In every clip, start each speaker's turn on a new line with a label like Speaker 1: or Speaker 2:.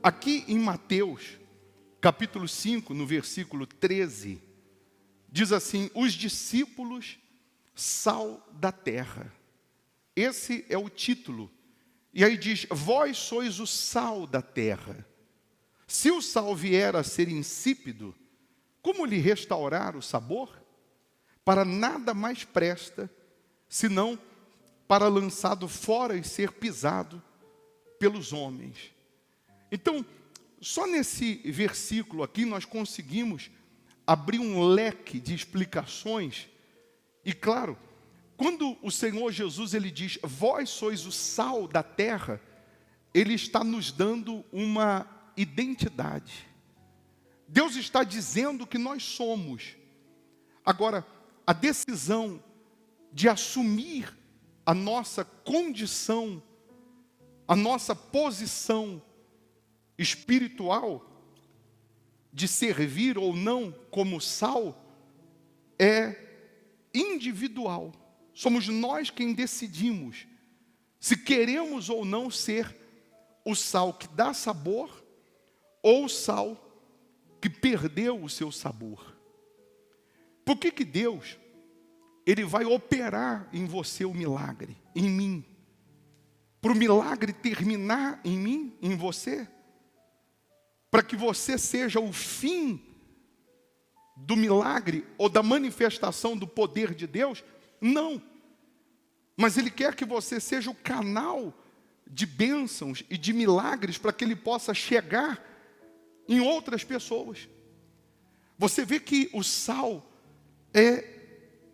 Speaker 1: Aqui em Mateus, capítulo 5, no versículo 13, diz assim: os discípulos, sal da terra. Esse é o título. E aí diz: vós sois o sal da terra. Se o sal vier a ser insípido, como lhe restaurar o sabor? Para nada mais presta, senão para lançado fora e ser pisado pelos homens. Então, só nesse versículo aqui nós conseguimos abrir um leque de explicações. E claro, quando o Senhor Jesus ele diz: vós sois o sal da terra, Ele está nos dando uma identidade. Deus está dizendo que nós somos. Agora, a decisão de assumir a nossa condição, a nossa posição espiritual, de servir ou não como sal, é individual. Somos nós quem decidimos se queremos ou não ser o sal que dá sabor ou o sal que perdeu o seu sabor. Por que Deus, Ele vai operar em você o milagre, em mim? Para o milagre terminar em mim, em você? Para que você seja o fim do milagre ou da manifestação do poder de Deus? Não. Mas Ele quer que você seja o canal de bênçãos e de milagres para que Ele possa chegar em outras pessoas. Você vê que o sal é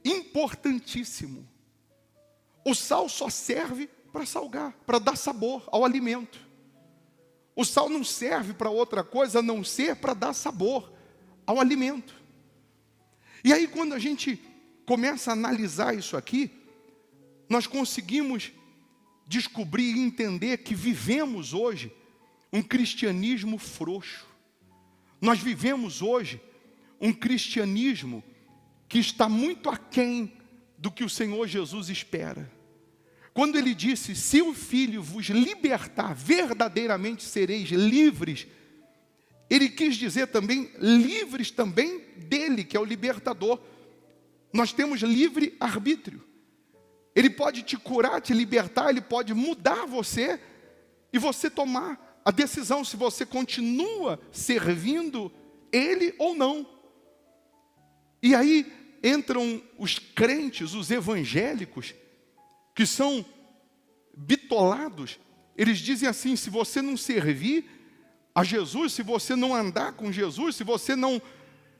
Speaker 1: importantíssimo. O sal só serve para salgar, para dar sabor ao alimento. O sal não serve para outra coisa a não ser para dar sabor ao alimento. E aí quando a gente começa a analisar isso aqui, nós conseguimos descobrir e entender que vivemos hoje um cristianismo frouxo. Nós vivemos hoje um cristianismo que está muito aquém do que o Senhor Jesus espera. Quando Ele disse: se o Filho vos libertar, verdadeiramente sereis livres, Ele quis dizer também, livres também dEle, que é o libertador. Nós temos livre arbítrio. Ele pode te curar, te libertar, Ele pode mudar você, e você tomar a decisão se você continua servindo Ele ou não. E aí entram os crentes, os evangélicos, que são bitolados. Eles dizem assim: se você não servir a Jesus, se você não andar com Jesus, se você não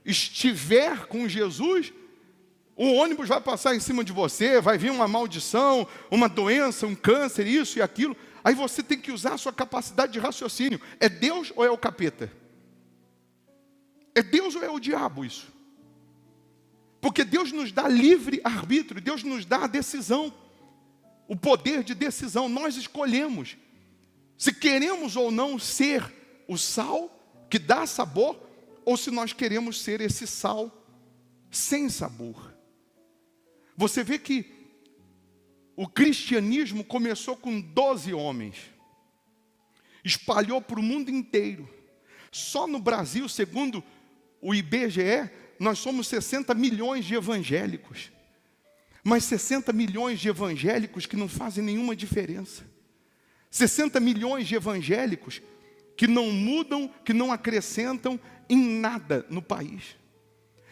Speaker 1: estiver com Jesus, o ônibus vai passar em cima de você, vai vir uma maldição, uma doença, um câncer, isso e aquilo. Aí você tem que usar a sua capacidade de raciocínio. É Deus ou é o capeta? É Deus ou é o diabo isso? Porque Deus nos dá livre arbítrio, Deus nos dá a decisão, o poder de decisão. Nós escolhemos se queremos ou não ser o sal que dá sabor, ou se nós queremos ser esse sal sem sabor. Você vê que o cristianismo começou com 12 homens, espalhou para o mundo inteiro. Só no Brasil, segundo o IBGE, nós somos 60 milhões de evangélicos. Mas 60 milhões de evangélicos que não fazem nenhuma diferença. 60 milhões de evangélicos que não mudam, que não acrescentam em nada no país.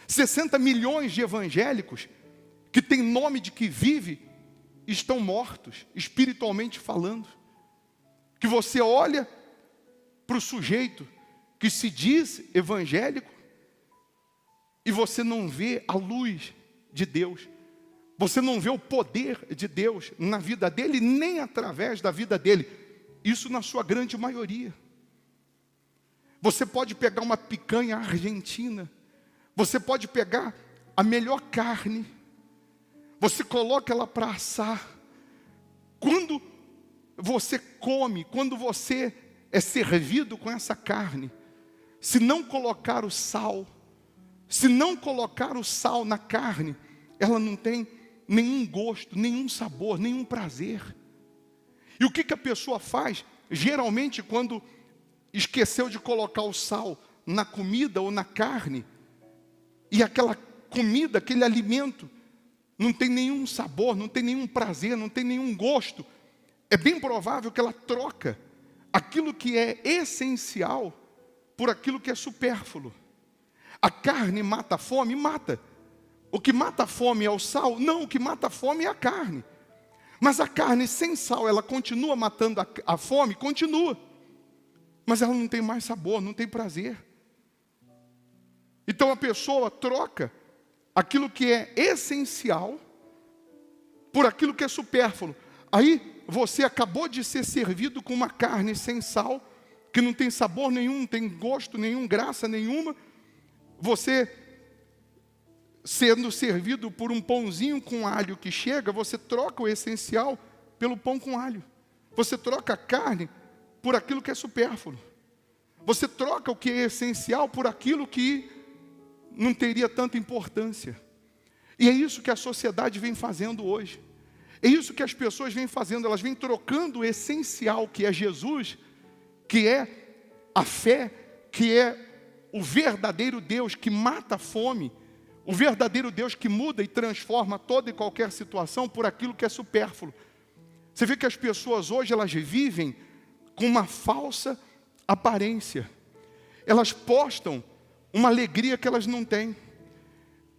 Speaker 1: 60 milhões de evangélicos que têm nome de que vive, estão mortos, espiritualmente falando. Que você olha para o sujeito que se diz evangélico e você não vê a luz de Deus. Você não vê o poder de Deus na vida dele, nem através da vida dele. Isso na sua grande maioria. Você pode pegar uma picanha argentina, você pode pegar a melhor carne, você coloca ela para assar. Quando você come, quando você é servido com essa carne, se não colocar o sal, se não colocar o sal na carne, ela não tem nenhum gosto, nenhum sabor, nenhum prazer. E o que a pessoa faz? Geralmente quando esqueceu de colocar o sal na comida ou na carne, e aquela comida, aquele alimento, não tem nenhum sabor, não tem nenhum prazer, não tem nenhum gosto, é bem provável que ela troca aquilo que é essencial por aquilo que é supérfluo. A carne mata a fome? Mata. O que mata a fome é o sal? Não, o que mata a fome é a carne. Mas a carne sem sal, ela continua matando a fome? Continua. Mas ela não tem mais sabor, não tem prazer. Então a pessoa troca aquilo que é essencial por aquilo que é supérfluo. Aí você acabou de ser servido com uma carne sem sal, que não tem sabor nenhum, não tem gosto nenhum, graça nenhuma. Você sendo servido por um pãozinho com alho que chega, você troca o essencial pelo pão com alho. Você troca a carne por aquilo que é supérfluo. Você troca o que é essencial por aquilo que não teria tanta importância. E é isso que a sociedade vem fazendo hoje. É isso que as pessoas vêm fazendo. Elas vêm trocando o essencial, que é Jesus, que é a fé, que é o verdadeiro Deus que mata a fome, o verdadeiro Deus que muda e transforma toda e qualquer situação, por aquilo que é supérfluo. Você vê que as pessoas hoje, elas vivem com uma falsa aparência. Elas postam uma alegria que elas não têm.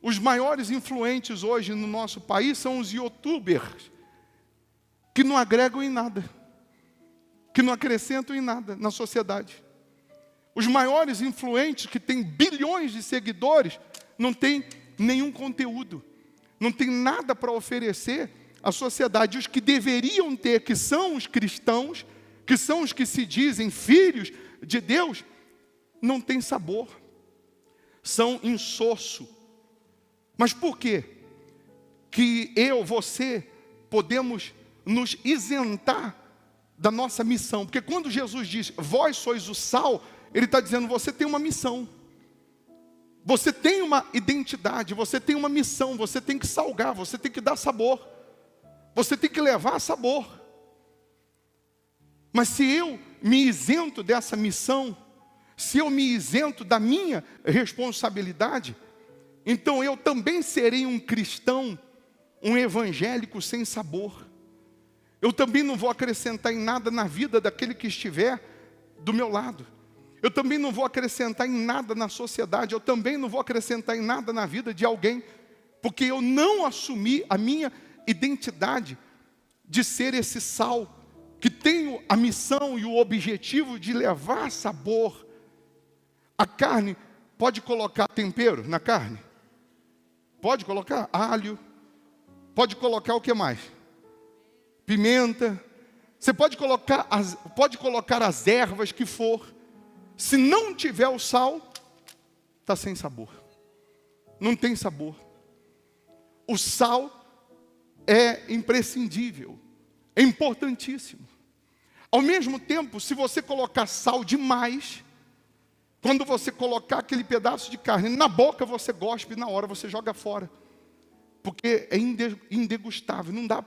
Speaker 1: Os maiores influentes hoje no nosso país são os youtubers, que não agregam em nada, que não acrescentam em nada na sociedade. Os maiores influentes, que têm bilhões de seguidores, não têm nenhum conteúdo, não tem nada para oferecer à sociedade. Os que deveriam ter, que são os cristãos, que são os que se dizem filhos de Deus, não têm sabor, são insosso. Mas por quê? Que eu, você, podemos nos isentar da nossa missão? Porque quando Jesus diz, vós sois o sal, Ele está dizendo, você tem uma missão. Você tem uma identidade, você tem uma missão, você tem que salgar, você tem que dar sabor. Você tem que levar sabor. Mas se eu me isento dessa missão, se eu me isento da minha responsabilidade, então eu também serei um cristão, um evangélico sem sabor. Eu também não vou acrescentar em nada na vida daquele que estiver do meu lado. Eu também não vou acrescentar em nada na sociedade. Eu também não vou acrescentar em nada na vida de alguém, porque eu não assumi a minha identidade de ser esse sal, que tenho a missão e o objetivo de levar sabor. A carne, pode colocar tempero na carne? Pode colocar alho, pode colocar o que mais? Pimenta. Você pode colocar as ervas que for. Se não tiver o sal, está sem sabor. Não tem sabor. O sal é imprescindível, é importantíssimo. Ao mesmo tempo, se você colocar sal demais, quando você colocar aquele pedaço de carne na boca, você gospe e na hora você joga fora. Porque é indegustável, não dá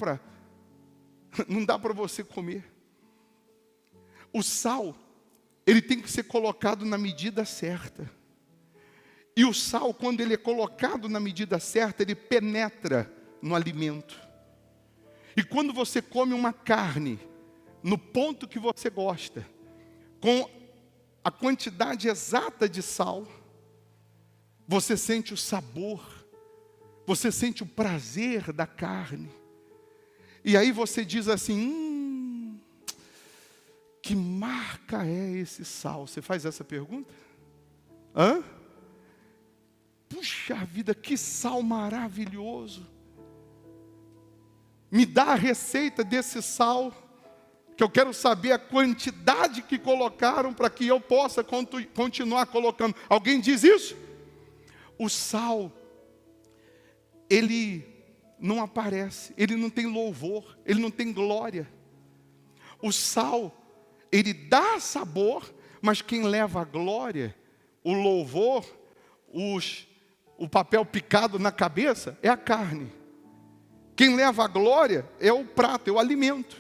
Speaker 1: para você comer. O sal, ele tem que ser colocado na medida certa. E o sal, quando ele é colocado na medida certa, ele penetra no alimento. E quando você come uma carne, no ponto que você gosta, com a quantidade exata de sal, você sente o sabor, você sente o prazer da carne. E aí você diz assim, que marca é esse sal? Você faz essa pergunta? Hã? Puxa vida, que sal maravilhoso. Me dá a receita desse sal, que eu quero saber a quantidade que colocaram para que eu possa continuar colocando. Alguém diz isso? O sal, ele não aparece, ele não tem louvor, ele não tem glória. O sal, ele dá sabor, mas quem leva a glória, o louvor, o papel picado na cabeça, é a carne. Quem leva a glória é o prato, é o alimento.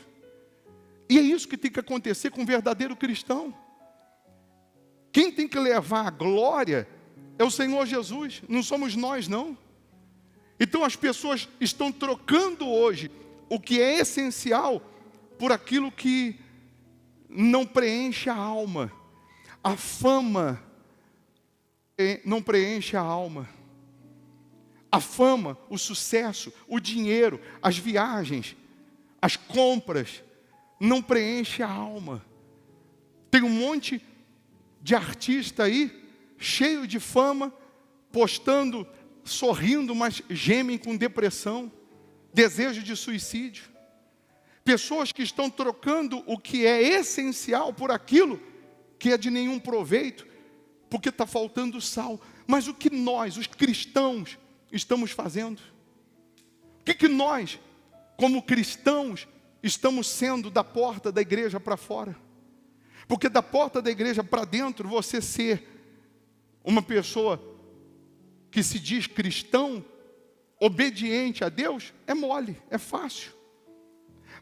Speaker 1: E é isso que tem que acontecer com um verdadeiro cristão. quem tem que levar a glória é o Senhor Jesus, não somos nós, não. Então as pessoas estão trocando hoje o que é essencial por aquilo que não preenche a alma. A fama não preenche a alma. A fama, o sucesso, o dinheiro, as viagens, as compras, não preenche a alma. Tem um monte de artista aí, cheio de fama, postando, sorrindo, mas gemem com depressão, desejo de suicídio. Pessoas que estão trocando o que é essencial por aquilo que é de nenhum proveito, porque está faltando sal. Mas o que nós, os cristãos, estamos fazendo? O que nós, como cristãos, estamos sendo da porta da igreja para fora? Porque da porta da igreja para dentro, você ser uma pessoa que se diz cristão, obediente a Deus, é mole, é fácil.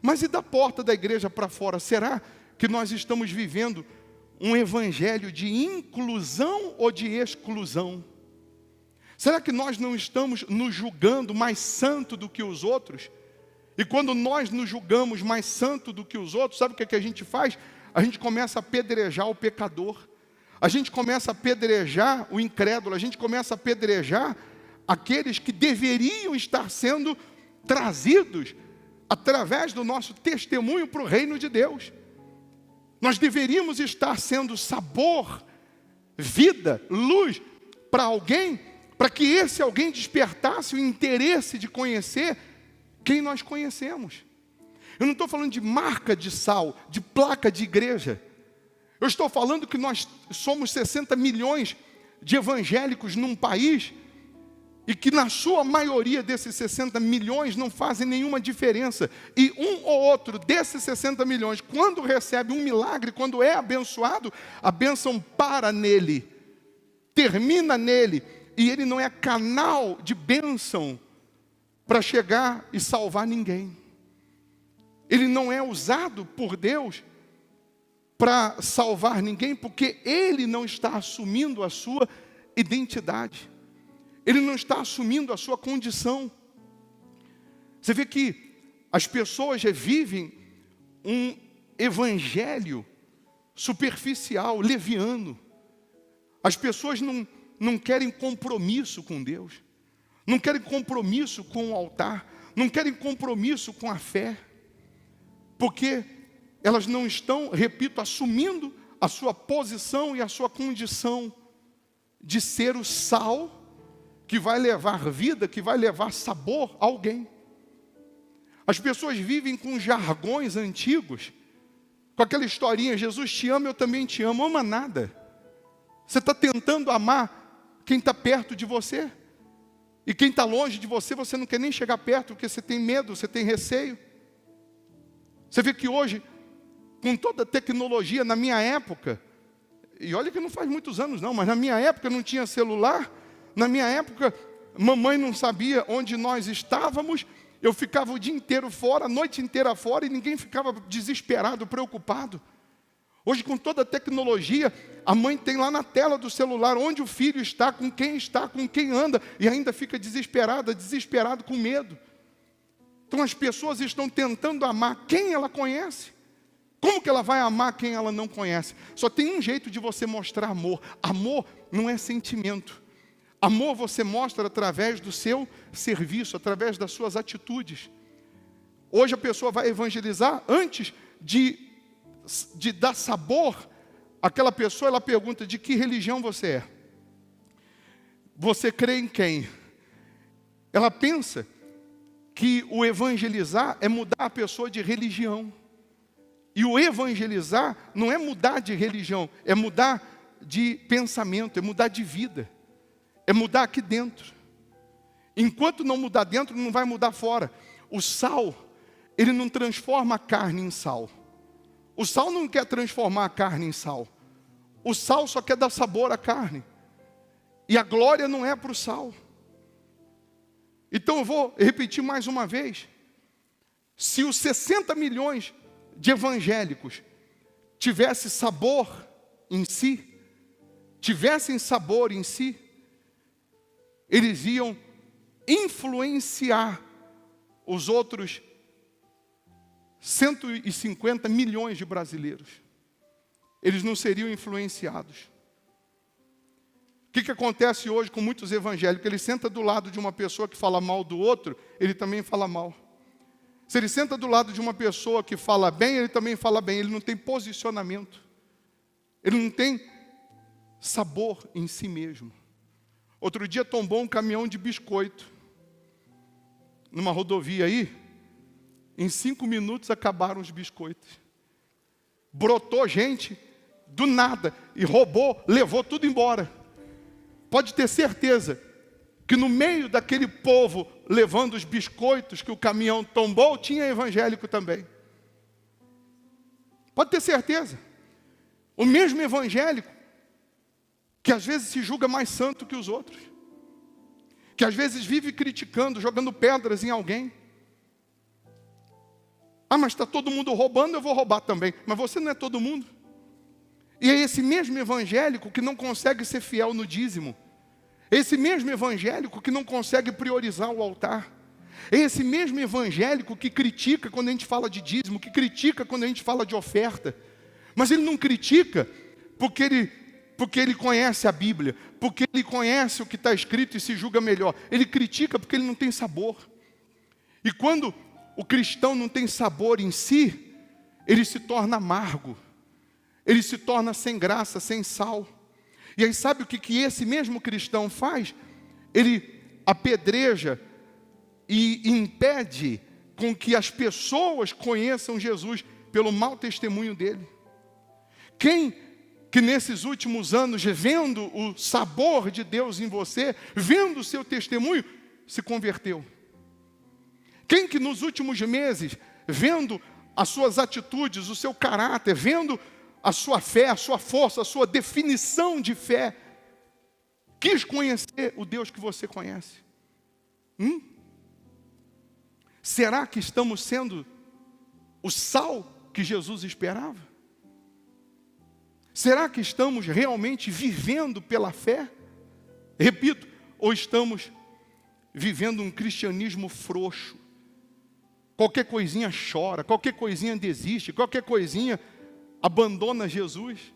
Speaker 1: Mas e da porta da igreja para fora? Será que nós estamos vivendo um evangelho de inclusão ou de exclusão? Será que nós não estamos nos julgando mais santo do que os outros? E quando nós nos julgamos mais santo do que os outros, sabe o que a gente faz? A gente começa a apedrejar o pecador. A gente começa a apedrejar o incrédulo. A gente começa a apedrejar aqueles que deveriam estar sendo trazidos através do nosso testemunho para o reino de Deus. Nós deveríamos estar sendo sabor, vida, luz para alguém, para que esse alguém despertasse o interesse de conhecer quem nós conhecemos. Eu não estou falando de marca de sal, de placa de igreja. Eu estou falando que nós somos 60 milhões de evangélicos num país e que na sua maioria desses 60 milhões não fazem nenhuma diferença. E um ou outro desses 60 milhões, quando recebe um milagre, quando é abençoado, a bênção para nele, termina nele, e ele não é canal de bênção para chegar e salvar ninguém. Ele não é usado por Deus para salvar ninguém, porque ele não está assumindo a sua identidade. Ele não está assumindo a sua condição. Você vê que as pessoas já vivem um evangelho superficial, leviano. As pessoas não querem compromisso com Deus. Não querem compromisso com o altar. Não querem compromisso com a fé. Porque elas não estão, repito, assumindo a sua posição e a sua condição de ser o sal que vai levar vida, que vai levar sabor a alguém. As pessoas vivem com jargões antigos, com aquela historinha, Jesus te ama, eu também te amo. Ama nada. Você está tentando amar quem está perto de você. E quem está longe de você, você não quer nem chegar perto, porque você tem medo, você tem receio. Você vê que hoje, com toda a tecnologia, na minha época, e olha que não faz muitos anos não, mas na minha época não tinha celular, na minha época, mamãe não sabia onde nós estávamos, eu ficava o dia inteiro fora, a noite inteira fora, e ninguém ficava desesperado, preocupado. Hoje, com toda a tecnologia, a mãe tem lá na tela do celular onde o filho está, com quem anda, e ainda fica desesperado com medo. Então as pessoas estão tentando amar quem ela conhece. Como que ela vai amar quem ela não conhece? Só tem um jeito de você mostrar amor. Amor não é sentimento. Amor você mostra através do seu serviço, através das suas atitudes. Hoje a pessoa vai evangelizar, antes de dar sabor àquela pessoa, ela pergunta: de que religião você é? Você crê em quem? Ela pensa que o evangelizar é mudar a pessoa de religião. E o evangelizar não é mudar de religião, é mudar de pensamento, é mudar de vida. É mudar aqui dentro. Enquanto não mudar dentro, não vai mudar fora. O sal, ele não transforma a carne em sal. O sal não quer transformar a carne em sal. O sal só quer dar sabor à carne. E a glória não é para o sal. Então eu vou repetir mais uma vez. Se os 60 milhões de evangélicos tivesse sabor em si, tivessem sabor em si, eles iam influenciar os outros 150 milhões de brasileiros. Eles não seriam influenciados. O que acontece hoje com muitos evangélicos? Ele senta do lado de uma pessoa que fala mal do outro, ele também fala mal. Se ele senta do lado de uma pessoa que fala bem, ele também fala bem. Ele não tem posicionamento. Ele não tem sabor em si mesmo. Outro dia tombou um caminhão de biscoito numa rodovia aí. Em 5 minutos acabaram os biscoitos. Brotou gente do nada e roubou, levou tudo embora. Pode ter certeza que no meio daquele povo levando os biscoitos que o caminhão tombou, tinha evangélico também. Pode ter certeza. O mesmo evangélico que às vezes se julga mais santo que os outros, que às vezes vive criticando, jogando pedras em alguém. Ah, mas está todo mundo roubando, eu vou roubar também. Mas você não é todo mundo. E é esse mesmo evangélico que não consegue ser fiel no dízimo. Esse mesmo evangélico que não consegue priorizar o altar. Esse mesmo evangélico que critica quando a gente fala de dízimo, que critica quando a gente fala de oferta. Mas ele não critica porque ele conhece a Bíblia, porque ele conhece o que está escrito e se julga melhor. Ele critica porque ele não tem sabor. E quando o cristão não tem sabor em si, ele se torna amargo. Ele se torna sem graça, sem sal. E aí sabe o que esse mesmo cristão faz? Ele apedreja e impede com que as pessoas conheçam Jesus pelo mau testemunho dele. Quem que nesses últimos anos, vendo o sabor de Deus em você, vendo o seu testemunho, se converteu? Quem que nos últimos meses, vendo as suas atitudes, o seu caráter, vendo a sua fé, a sua força, a sua definição de fé, quis conhecer o Deus que você conhece? Será que estamos sendo o sal que Jesus esperava? Será que estamos realmente vivendo pela fé? Repito, ou estamos vivendo um cristianismo frouxo? Qualquer coisinha chora, qualquer coisinha desiste, qualquer coisinha abandona Jesus.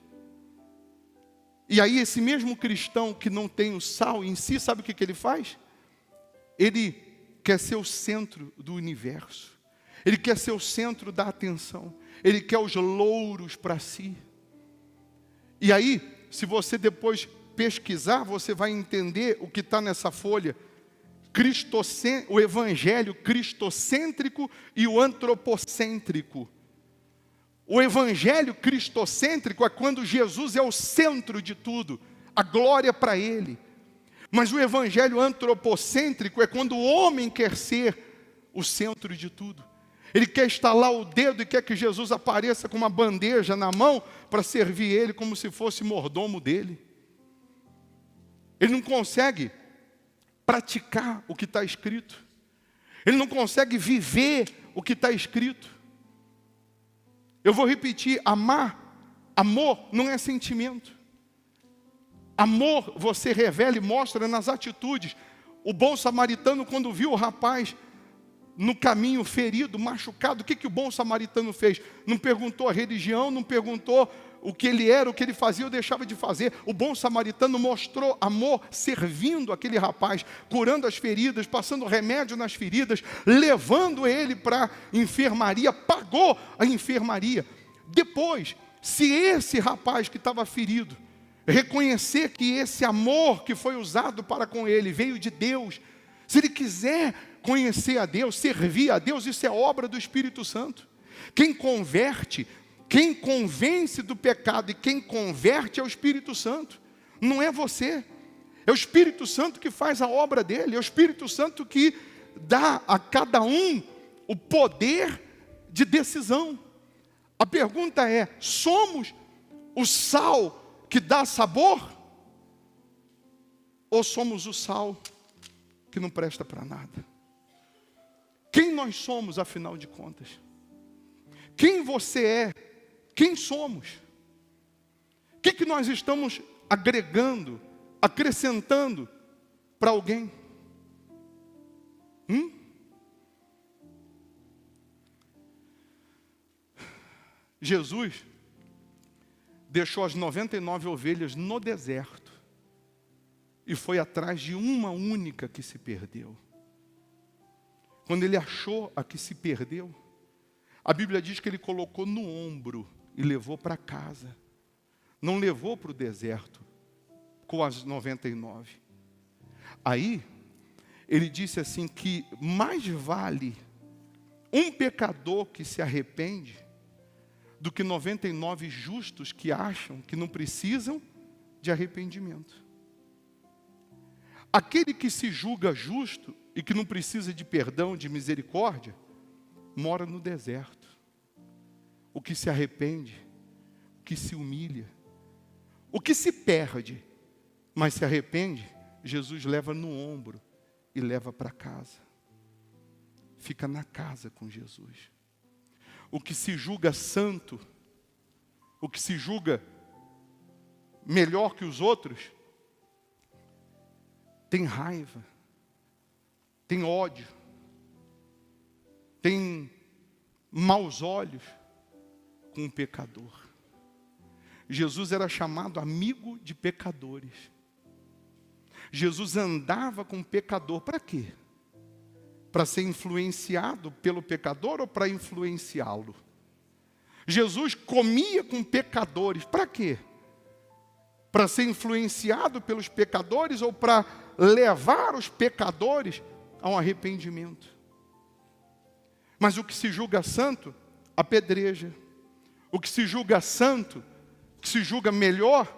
Speaker 1: E aí esse mesmo cristão que não tem o sal em si, sabe o que ele faz? Ele quer ser o centro do universo. Ele quer ser o centro da atenção. Ele quer os louros para si. E aí, se você depois pesquisar, você vai entender o que está nessa folha. O evangelho cristocêntrico e o antropocêntrico. O evangelho cristocêntrico é quando Jesus é o centro de tudo, a glória para Ele. Mas o evangelho antropocêntrico é quando o homem quer ser o centro de tudo. Ele quer estalar o dedo e quer que Jesus apareça com uma bandeja na mão para servir ele como se fosse mordomo dele. Ele não consegue praticar o que está escrito. Ele não consegue viver o que está escrito. Eu vou repetir, amor não é sentimento. Amor você revela e mostra nas atitudes. O bom samaritano, quando viu o rapaz no caminho ferido, machucado, o que o bom samaritano fez? Não perguntou a religião, não perguntou o que ele era, o que ele fazia ou deixava de fazer. O bom samaritano mostrou amor servindo aquele rapaz, curando as feridas, passando remédio nas feridas, levando ele para a enfermaria, pagou a enfermaria. Depois, se esse rapaz que estava ferido reconhecer que esse amor que foi usado para com ele veio de Deus, se ele quiser conhecer a Deus, servir a Deus, isso é obra do Espírito Santo. Quem converte, quem convence do pecado e quem converte é o Espírito Santo. Não é você. É o Espírito Santo que faz a obra dele. É o Espírito Santo que dá a cada um o poder de decisão. A pergunta é, somos o sal que dá sabor? Ou somos o sal que não presta para nada? Quem nós somos, afinal de contas? Quem você é? Quem somos? que nós estamos agregando, acrescentando para alguém? Jesus deixou as 99 ovelhas no deserto e foi atrás de uma única que se perdeu. Quando ele achou a que se perdeu, a Bíblia diz que ele colocou no ombro e levou para casa. Não levou para o deserto com as 99. Aí, ele disse assim que mais vale um pecador que se arrepende do que 99 justos que acham que não precisam de arrependimento. Aquele que se julga justo e que não precisa de perdão, de misericórdia, mora no deserto. O que se arrepende, o que se humilha, o que se perde, mas se arrepende, Jesus leva no ombro e leva para casa. Fica na casa com Jesus. O que se julga santo, o que se julga melhor que os outros, tem raiva, tem ódio, tem maus olhos com o pecador. Jesus era chamado amigo de pecadores. Jesus andava com o pecador, para quê? Para ser influenciado pelo pecador ou para influenciá-lo? Jesus comia com pecadores, para quê? Para ser influenciado pelos pecadores ou para levar os pecadores a um arrependimento? Mas o que se julga santo, apedreja. O que se julga santo, que se julga melhor,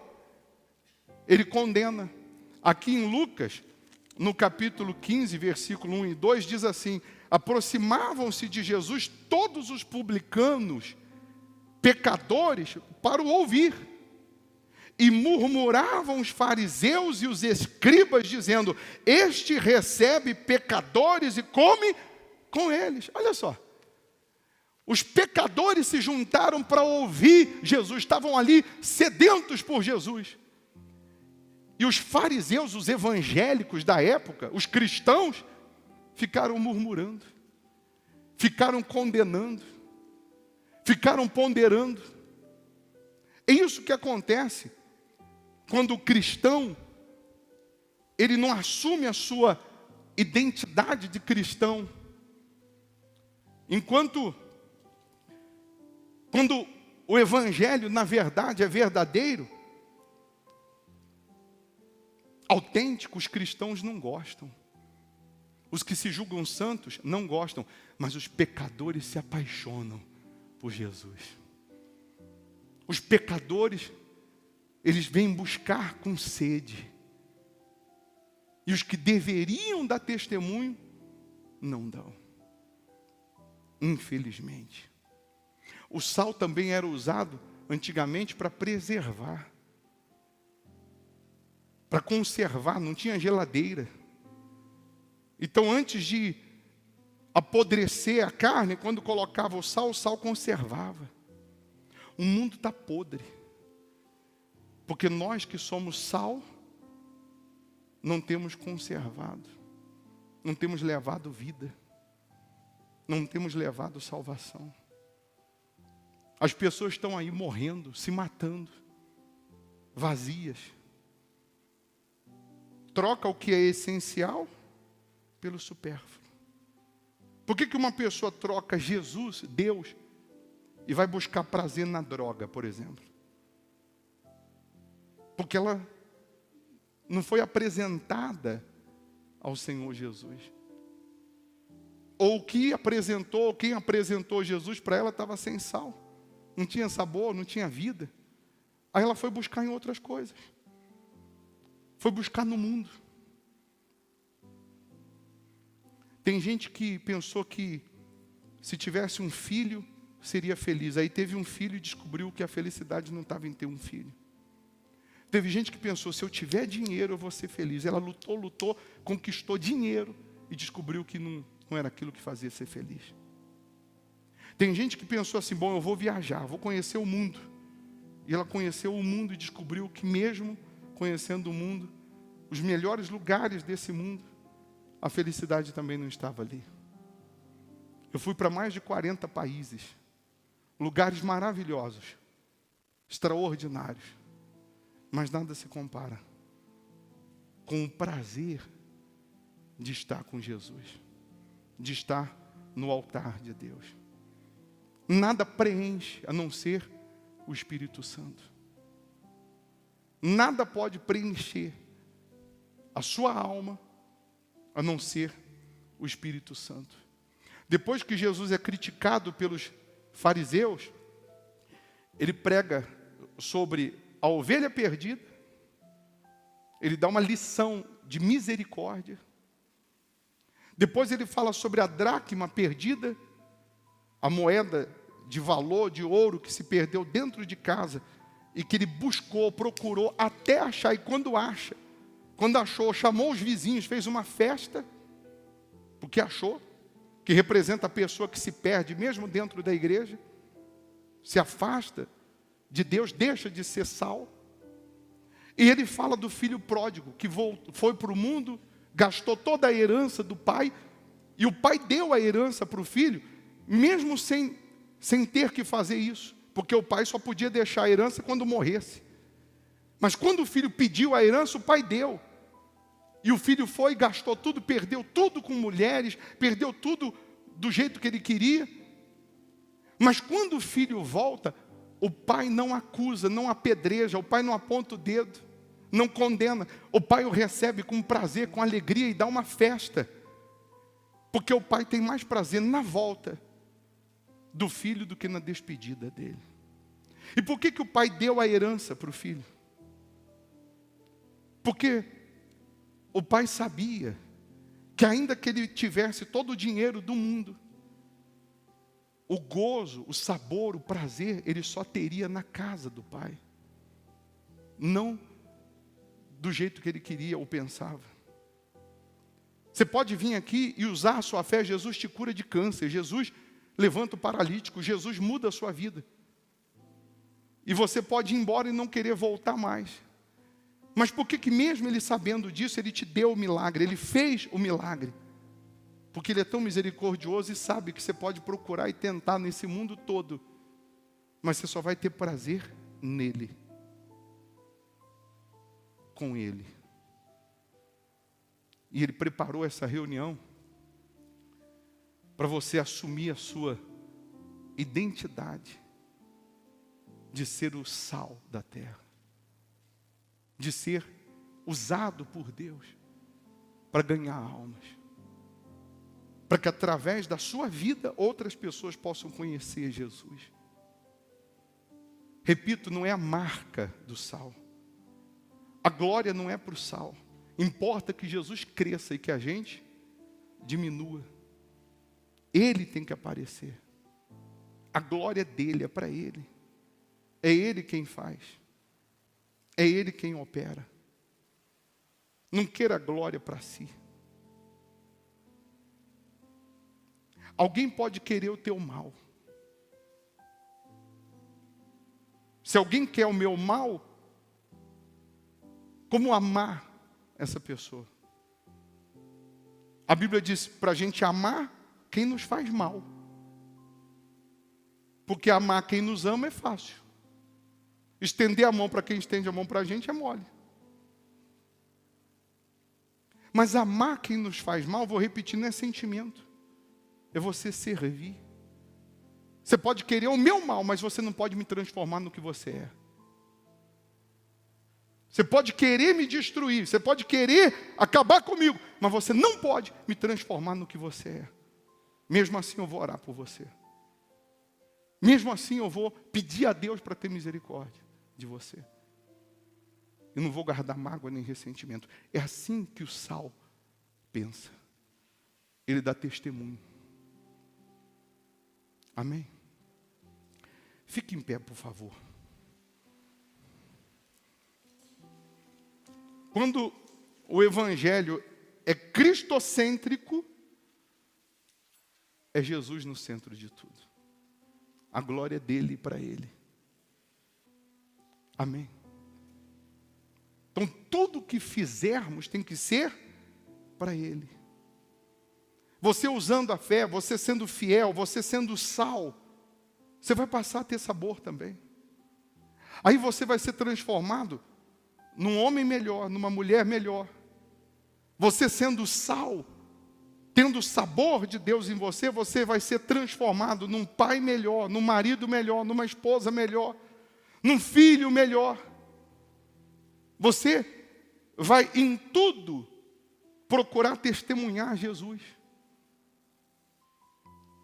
Speaker 1: ele condena. Aqui em Lucas, no capítulo 15, versículo 1 e 2, diz assim: aproximavam-se de Jesus todos os publicanos, pecadores, para o ouvir. E murmuravam os fariseus e os escribas, dizendo: este recebe pecadores e come com eles. Olha só. Os pecadores se juntaram para ouvir Jesus, estavam ali sedentos por Jesus. E os fariseus, os evangélicos da época, os cristãos, ficaram murmurando, ficaram condenando, ficaram ponderando. É isso que acontece quando o cristão, ele não assume a sua identidade de cristão. Quando o evangelho, na verdade, é verdadeiro, autêntico, os cristãos não gostam. Os que se julgam santos não gostam, mas os pecadores se apaixonam por Jesus. Os pecadores, eles vêm buscar com sede. E os que deveriam dar testemunho, não dão. Infelizmente. O sal também era usado antigamente para preservar, para conservar, não tinha geladeira. Então, antes de apodrecer a carne, quando colocava o sal conservava. O mundo está podre, porque nós que somos sal, não temos conservado, não temos levado vida, não temos levado salvação. As pessoas estão aí morrendo, se matando, vazias. Troca o que é essencial pelo supérfluo. Por que uma pessoa troca Jesus, Deus, e vai buscar prazer na droga, por exemplo? Porque ela não foi apresentada ao Senhor Jesus. Ou quem apresentou Jesus para ela estava sem sal. Não tinha sabor, não tinha vida. Aí ela foi buscar em outras coisas. Foi buscar no mundo. Tem gente que pensou que se tivesse um filho, seria feliz. Aí teve um filho e descobriu que a felicidade não estava em ter um filho. Teve gente que pensou, se eu tiver dinheiro, eu vou ser feliz. Ela lutou, conquistou dinheiro e descobriu que não era aquilo que fazia ser feliz. Tem gente que pensou assim, bom, eu vou viajar, vou conhecer o mundo. E ela conheceu o mundo e descobriu que mesmo conhecendo o mundo, os melhores lugares desse mundo, a felicidade também não estava ali. Eu fui para mais de 40 países, lugares maravilhosos, extraordinários, mas nada se compara com o prazer de estar com Jesus, de estar no altar de Deus. Nada preenche a não ser o Espírito Santo. Nada pode preencher a sua alma a não ser o Espírito Santo. Depois que Jesus é criticado pelos fariseus, ele prega sobre a ovelha perdida, ele dá uma lição de misericórdia. Depois ele fala sobre a dracma perdida, a moeda de valor, de ouro, que se perdeu dentro de casa, e que ele buscou, procurou, até achar, e quando achou, chamou os vizinhos, fez uma festa, porque achou, que representa a pessoa que se perde, mesmo dentro da igreja, se afasta de Deus, deixa de ser sal. E ele fala do filho pródigo, que foi para o mundo, gastou toda a herança do pai, e o pai deu a herança para o filho, mesmo sem ter que fazer isso, porque o pai só podia deixar a herança quando morresse. Mas quando o filho pediu a herança, o pai deu. E o filho foi, gastou tudo, perdeu tudo com mulheres, perdeu tudo do jeito que ele queria. Mas quando o filho volta, o pai não acusa, não apedreja, o pai não aponta o dedo, não condena. O pai o recebe com prazer, com alegria e dá uma festa. Porque o pai tem mais prazer na volta do filho do que na despedida dele. E por que o pai deu a herança para o filho? Porque o pai sabia que ainda que ele tivesse todo o dinheiro do mundo, o gozo, o sabor, o prazer, ele só teria na casa do pai. Não do jeito que ele queria ou pensava. Você pode vir aqui e usar a sua fé. Jesus te cura de câncer, Jesus levanta o paralítico, Jesus muda a sua vida. E você pode ir embora e não querer voltar mais. Mas por que mesmo ele sabendo disso, ele te deu o milagre, ele fez o milagre? Porque ele é tão misericordioso e sabe que você pode procurar e tentar nesse mundo todo, mas você só vai ter prazer nele, com ele. E ele preparou essa reunião para você assumir a sua identidade de ser o sal da terra, de ser usado por Deus para ganhar almas, para que através da sua vida outras pessoas possam conhecer Jesus. Repito, não é a marca do sal, a glória não é para o sal, importa que Jesus cresça e que a gente diminua. Ele tem que aparecer, a glória dele é para ele, é ele quem faz, é ele quem opera. Não queira glória para si. Alguém pode querer o teu mal. Se alguém quer o meu mal, como amar essa pessoa? A Bíblia diz para a gente amar quem nos faz mal. Porque amar quem nos ama é fácil. Estender a mão para quem estende a mão para a gente é mole. Mas amar quem nos faz mal, vou repetir, não é sentimento. É você servir. Você pode querer o meu mal, mas você não pode me transformar no que você é. Você pode querer me destruir, você pode querer acabar comigo, mas você não pode me transformar no que você é. Mesmo assim eu vou orar por você. Mesmo assim eu vou pedir a Deus para ter misericórdia de você. Eu não vou guardar mágoa nem ressentimento. É assim que o sal pensa. Ele dá testemunho. Amém? Fique em pé, por favor. Quando o evangelho é cristocêntrico, é Jesus no centro de tudo. A glória é dele e para ele. Amém? Então, tudo que fizermos tem que ser para Ele. Você usando a fé, você sendo fiel, você sendo sal, você vai passar a ter sabor também. Aí você vai ser transformado num homem melhor, numa mulher melhor. Você sendo sal, tendo o sabor de Deus em você, você vai ser transformado num pai melhor, num marido melhor, numa esposa melhor, num filho melhor. Você vai em tudo procurar testemunhar Jesus.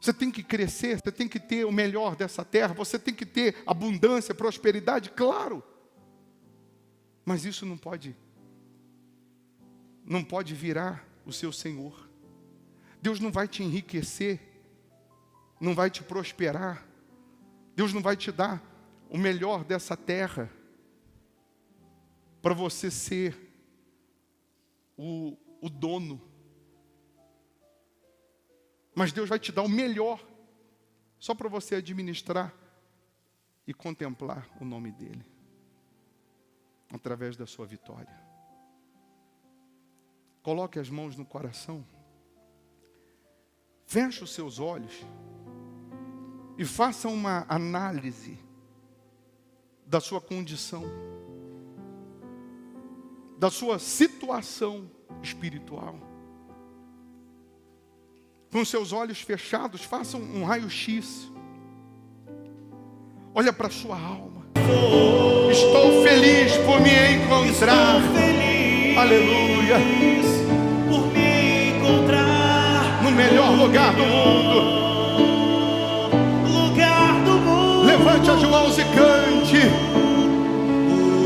Speaker 1: Você tem que crescer, você tem que ter o melhor dessa terra, você tem que ter abundância, prosperidade, claro. Mas isso não pode virar o seu Senhor. Deus não vai te enriquecer, não vai te prosperar. Deus não vai te dar o melhor dessa terra para você ser o dono. Mas Deus vai te dar o melhor só para você administrar e contemplar o nome dEle através da sua vitória. Coloque as mãos no coração, feche os seus olhos e faça uma análise da sua condição, da sua situação espiritual. Com seus olhos fechados, faça um raio-x. Olha para a sua alma. Estou feliz por me encontrar. Aleluia.
Speaker 2: Por me encontrar
Speaker 1: no melhor lugar do mundo. Levante as mãos e cante.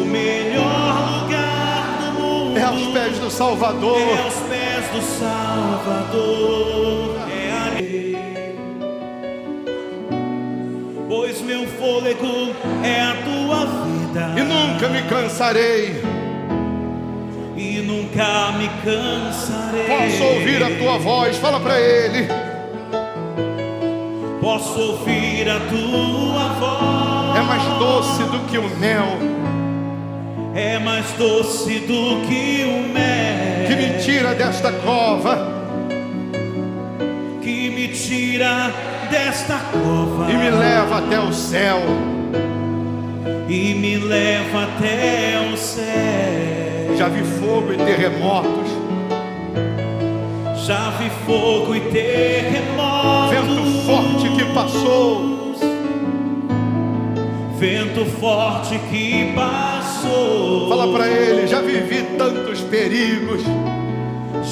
Speaker 2: O melhor lugar do mundo
Speaker 1: é aos pés do Salvador.
Speaker 2: É aos pés do Salvador. É areia, pois meu fôlego é a tua vida.
Speaker 1: E nunca me cansarei.
Speaker 2: E nunca me cansarei.
Speaker 1: Posso ouvir a tua voz. Fala para ele.
Speaker 2: Posso ouvir a tua voz.
Speaker 1: É mais doce do que o mel.
Speaker 2: É mais doce do que o mel.
Speaker 1: Que me tira desta cova.
Speaker 2: Que me tira desta cova.
Speaker 1: E me leva até o céu.
Speaker 2: E me leva até o céu.
Speaker 1: Já vi fogo e terremotos.
Speaker 2: Já vi fogo e terremotos.
Speaker 1: Vento forte que passou.
Speaker 2: Vento forte que passou.
Speaker 1: Fala para ele, já vivi tantos perigos.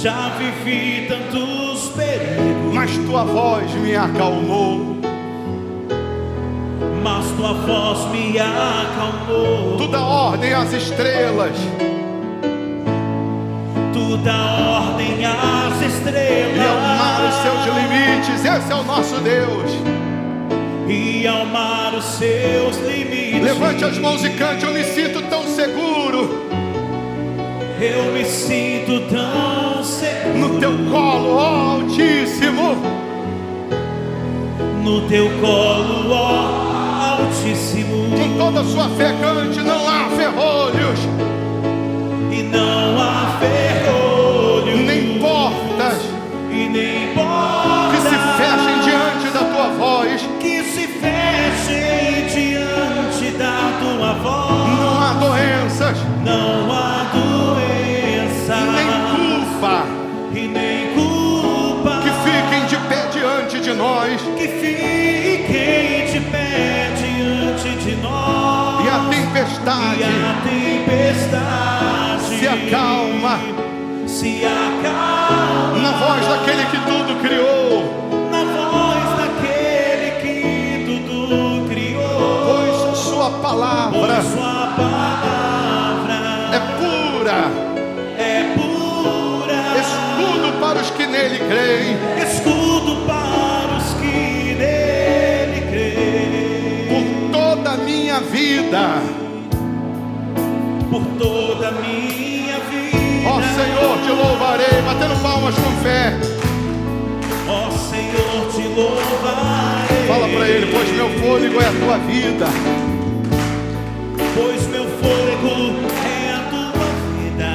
Speaker 2: Já vivi tantos perigos.
Speaker 1: Mas tua voz me acalmou.
Speaker 2: Mas tua voz me acalmou.
Speaker 1: Tu dá ordem às estrelas.
Speaker 2: Tu dá ordem às estrelas.
Speaker 1: E ao mar os seus limites. Esse é o nosso Deus.
Speaker 2: E ao mar os seus limites.
Speaker 1: Levante as mãos e cante. Eu me sinto tão seguro.
Speaker 2: Eu me sinto tão seguro.
Speaker 1: No teu colo, ó Altíssimo.
Speaker 2: No teu colo, ó Altíssimo.
Speaker 1: Com toda a sua fé cante. Não há ferrolhos.
Speaker 2: E não há ferrolhos.
Speaker 1: Nem portas.
Speaker 2: E nem portas.
Speaker 1: Que se fechem diante da tua voz.
Speaker 2: Que se fechem diante da tua voz.
Speaker 1: Não há doenças.
Speaker 2: Não há doença.
Speaker 1: Nem culpa.
Speaker 2: E nem culpa.
Speaker 1: Que fiquem de pé diante de nós.
Speaker 2: Que fiquem de pé diante de nós.
Speaker 1: E a tempestade.
Speaker 2: E a tempestade
Speaker 1: se acalma.
Speaker 2: Se acalma.
Speaker 1: Na voz daquele que tudo criou.
Speaker 2: Na voz daquele que tudo criou.
Speaker 1: Pois sua palavra.
Speaker 2: Pois sua palavra
Speaker 1: é pura.
Speaker 2: É pura.
Speaker 1: Escudo para os que nele creem.
Speaker 2: Escudo para os que nele creem.
Speaker 1: Por toda a minha vida.
Speaker 2: Por toda a minha vida.
Speaker 1: Ó Senhor, te louvarei, batendo palmas com fé.
Speaker 2: Ó Senhor, te louvarei.
Speaker 1: Fala para ele, pois meu fôlego é a tua vida.
Speaker 2: pois meu fôlego é a tua vida.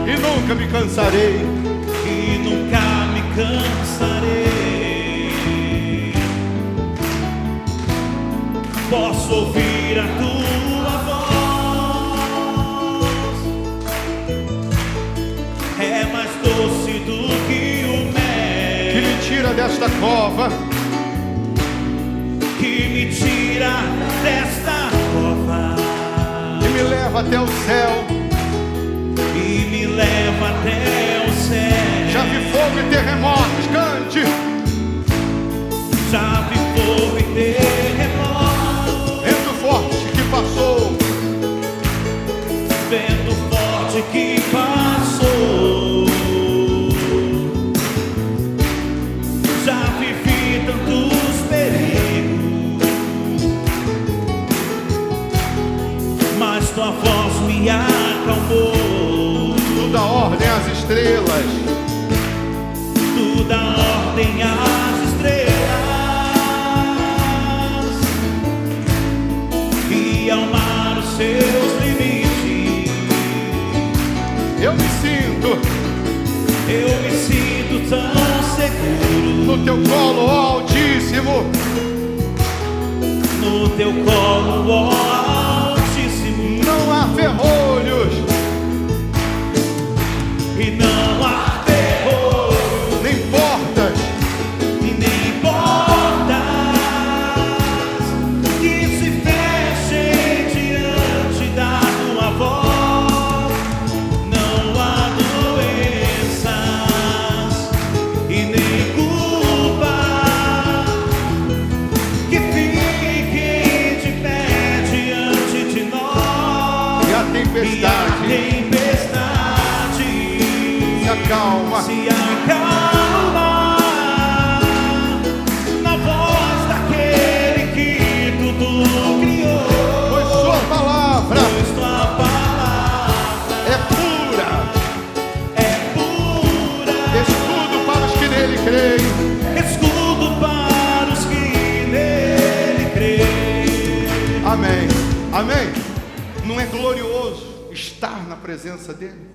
Speaker 1: E nunca me cansarei,
Speaker 2: E nunca me cansarei. Posso ouvir a tua voz, é mais doce do que o mel,
Speaker 1: que me tira desta cova,
Speaker 2: que me tira desta cova,
Speaker 1: e me leva até o céu.
Speaker 2: e me leva até o céu.
Speaker 1: Já vi fogo e terremotos, cante.
Speaker 2: Já vi fogo e terremoto,
Speaker 1: Vento forte que passou,
Speaker 2: vento forte que passou. Já vivi tantos perigos, mas tua voz me acalmou.
Speaker 1: tu dá ordem às estrelas,
Speaker 2: Tu dá ordem às estrelas e ao mar os seus limites.
Speaker 1: eu me
Speaker 2: sinto tão seguro
Speaker 1: no teu colo, ó Altíssimo.
Speaker 2: no teu colo, ó Altíssimo.
Speaker 1: Não há ferrolhos,
Speaker 2: E não há terror
Speaker 1: nem portas,
Speaker 2: e nem portas que se fechem diante da tua voz. Não há doenças e nem culpa que fiquem de pé diante de nós.
Speaker 1: e a tempestade se acalma.
Speaker 2: Se acalma na voz daquele que tudo criou.
Speaker 1: Pois sua palavra
Speaker 2: Pois tua palavra
Speaker 1: é pura,
Speaker 2: é pura,
Speaker 1: escudo para os que nele creem.
Speaker 2: escudo para os que nele creem.
Speaker 1: Amém, amém. Não é glorioso estar na presença dele?